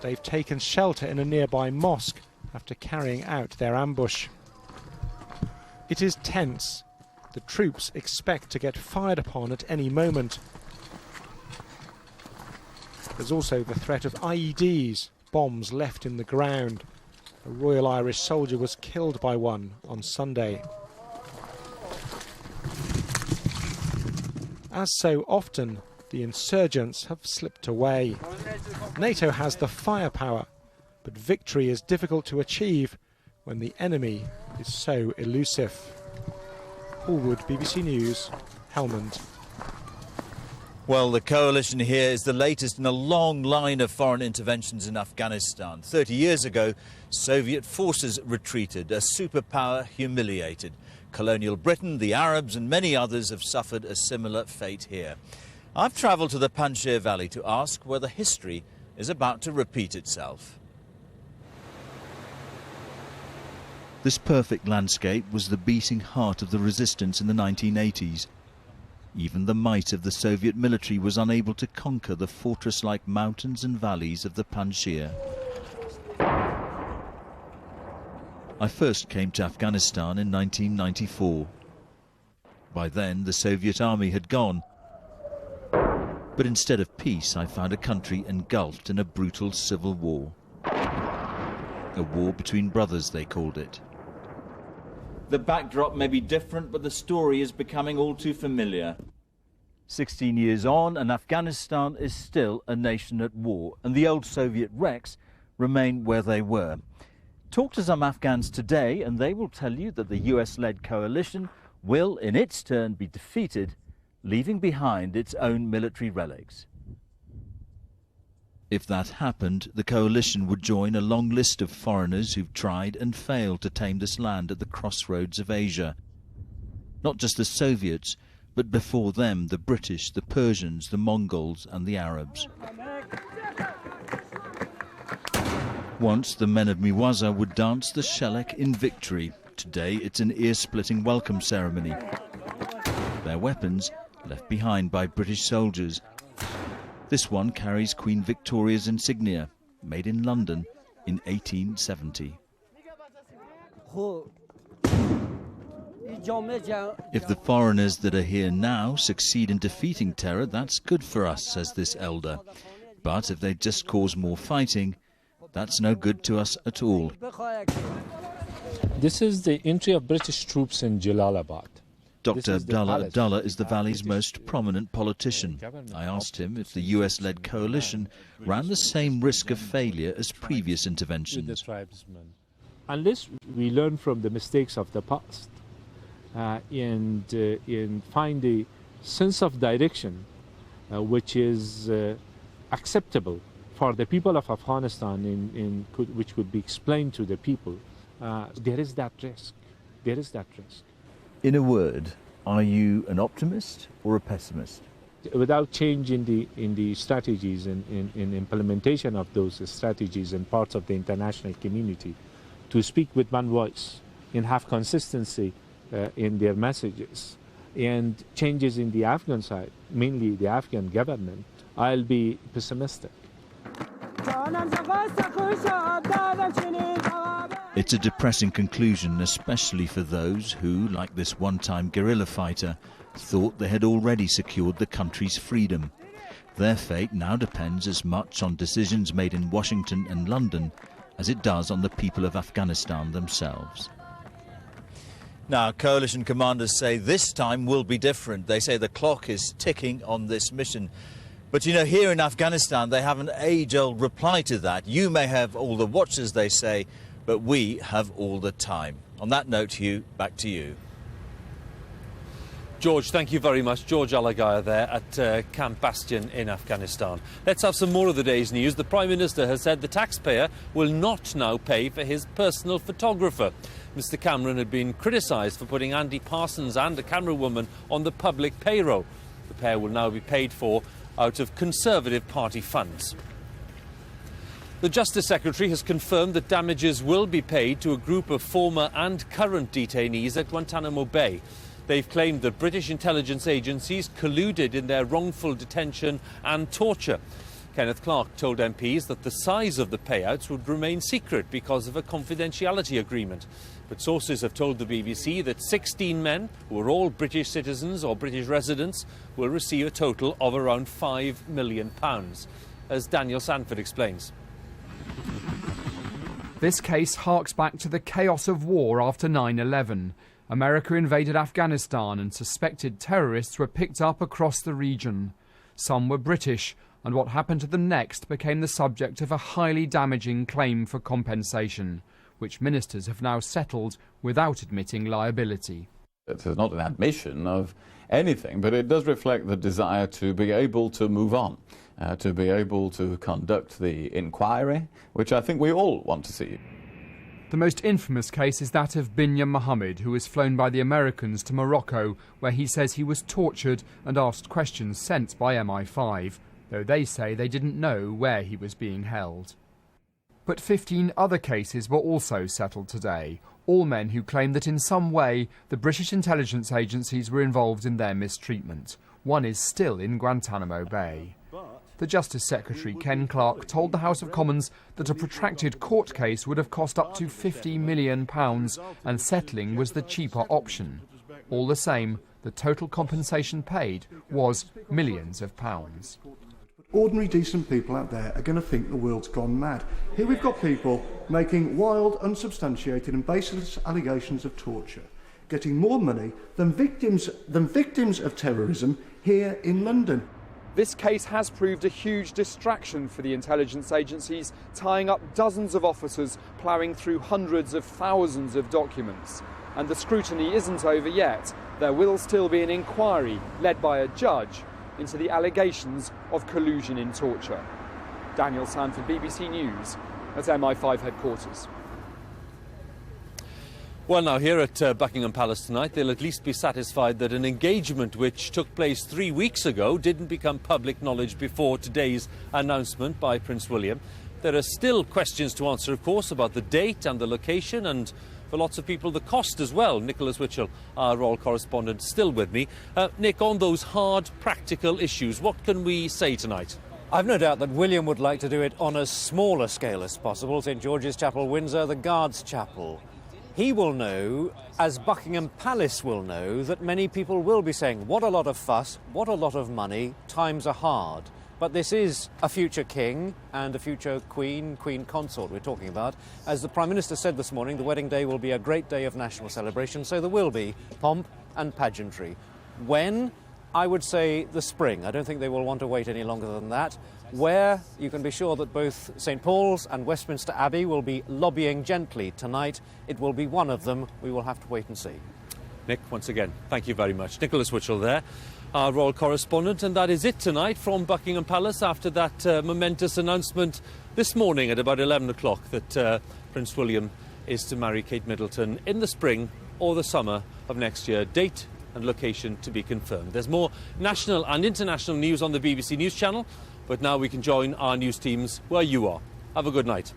they've taken shelter in a nearby mosque after carrying out their ambush. It is tense. The troops expect to get fired upon at any moment. There's also the threat of IEDs, bombs left in the ground. A Royal Irish soldier was killed by one on Sunday. As so often, the insurgents have slipped away. NATO has the firepower, but victory is difficult to achieve when the enemy is so elusive. Huw Edwards, BBC News, Helmand. Well, the coalition here is the latest in a long line of foreign interventions in Afghanistan. 30 years ago, Soviet forces retreated, a superpower humiliated. Colonial Britain, the Arabs and many others have suffered a similar fate here. I've travelled to the Panjshir Valley to ask whether history is about to repeat itself. This perfect landscape was the beating heart of the resistance in the 1980s. Even the might of the Soviet military was unable to conquer the fortress-like mountains and valleys of the Panjshir. I first came to Afghanistan in 1994. By then, the Soviet army had gone. But instead of peace, I found a country engulfed in a brutal civil war. A war between brothers, they called it. The backdrop may be different, but the story is becoming all too familiar. 16 years on, and Afghanistan is still a nation at war, and the old Soviet wrecks remain where they were. Talk to some Afghans today, and they will tell you that the US-led coalition will, in its turn, be defeated, leaving behind its own military relics. If that happened, the coalition would join a long list of foreigners who've tried and failed to tame this land at the crossroads of Asia. Not just the Soviets, but before them the British, the Persians, the Mongols and the Arabs. Once the men of Miwaza would dance the Shelek in victory. Today it's an ear-splitting welcome ceremony. Their weapons left behind by British soldiers. This one carries Queen Victoria's insignia, made in London in 1870. If the foreigners that are here now succeed in defeating terror, that's good for us, says this elder. But if they just cause more fighting, that's no good to us at all. This is the entry of British troops in Jalalabad. Dr. Abdullah Abdullah is the valley's most prominent politician. I asked him if the US-led coalition ran the same risk of failure as previous interventions. Unless we learn from the mistakes of the past and find a sense of direction which is acceptable for the people of Afghanistan, which could be explained to the people, there is that risk. There is that risk. In a word, are you an optimist or a pessimist? Without change in the strategies and in implementation of those strategies in parts of the international community, to speak with one voice and have consistency in their messages, and changes in the Afghan side, mainly the Afghan government, I'll be pessimistic. It's a depressing conclusion, especially for those who, like this one-time guerrilla fighter, thought they had already secured the country's freedom. Their fate now depends as much on decisions made in Washington and London as it does on the people of Afghanistan themselves. Now, coalition commanders say this time will be different. They say the clock is ticking on this mission. But, you know, here in Afghanistan, they have an age-old reply to that. You may have all the watches, they say, but we have all the time. On that note, Huw, back to you. George, thank you very much. George Alagiah there at Camp Bastion in Afghanistan. Let's have some more of the day's news. The Prime Minister has said the taxpayer will not now pay for his personal photographer. Mr Cameron had been criticised for putting Andy Parsons and a camerawoman on the public payroll. The pair will now be paid for out of Conservative Party funds. The Justice Secretary has confirmed that damages will be paid to a group of former and current detainees at Guantanamo Bay. They've claimed that British intelligence agencies colluded in their wrongful detention and torture. Kenneth Clarke told MPs that the size of the payouts would remain secret because of a confidentiality agreement. But sources have told the BBC that 16 men, who are all British citizens or British residents, will receive a total of around £5 million, as Daniel Sandford explains. This case harks back to the chaos of war after 9/11. America invaded Afghanistan and suspected terrorists were picked up across the region. Some were British, and what happened to them next became the subject of a highly damaging claim for compensation, which ministers have now settled without admitting liability. It is not an admission of anything, but it does reflect the desire to be able to move on, to be able to conduct the inquiry, which I think we all want to see. The most infamous case is that of Binyam Mohammed, who was flown by the Americans to Morocco, where he says he was tortured and asked questions sent by MI5, though they say they didn't know where he was being held. But 15 other cases were also settled today, all men who claim that in some way the British intelligence agencies were involved in their mistreatment. One is still in Guantanamo Bay. The Justice Secretary, Ken Clarke, told the House of Commons that a protracted court case would have cost up to £50 million and settling was the cheaper option. All the same, the total compensation paid was millions of pounds. Ordinary decent people out there are going to think the world's gone mad. Here we've got people making wild, unsubstantiated and baseless allegations of torture, getting more money than victims of terrorism here in London. This case has proved a huge distraction for the intelligence agencies, tying up dozens of officers, ploughing through hundreds of thousands of documents. And the scrutiny isn't over yet. There will still be an inquiry led by a judge into the allegations of collusion in torture. Daniel Sandford, BBC News, at MI5 headquarters. Well, now, here at Buckingham Palace tonight, they'll at least be satisfied that an engagement which took place 3 weeks ago didn't become public knowledge before today's announcement by Prince William. There are still questions to answer, of course, about the date and the location, and for lots of people, the cost as well. Nicholas Witchell, our royal correspondent, still with me. Nick, on those hard, practical issues, what can we say tonight? I've no doubt that William would like to do it on as small a scale as possible. St George's Chapel, Windsor, the Guards' Chapel. He will know, as Buckingham Palace will know, that many people will be saying, what a lot of fuss, what a lot of money, times are hard. But this is a future king and a future queen consort we're talking about. As the Prime Minister said this morning, the wedding day will be a great day of national celebration, so there will be pomp and pageantry. When? I would say the spring. I don't think they will want to wait any longer than that. Where? You can be sure that both St Paul's and Westminster Abbey will be lobbying gently tonight. It will be one of them. We will have to wait and see. Nick, once again, thank you very much. Nicholas Witchell there, our royal correspondent, and that is it tonight from Buckingham Palace after that momentous announcement this morning at about 11 o'clock that Prince William is to marry Kate Middleton in the spring or the summer of next year. Date and location to be confirmed. There's more national and international news on the BBC News channel, but now we can join our news teams where you are. Have a good night.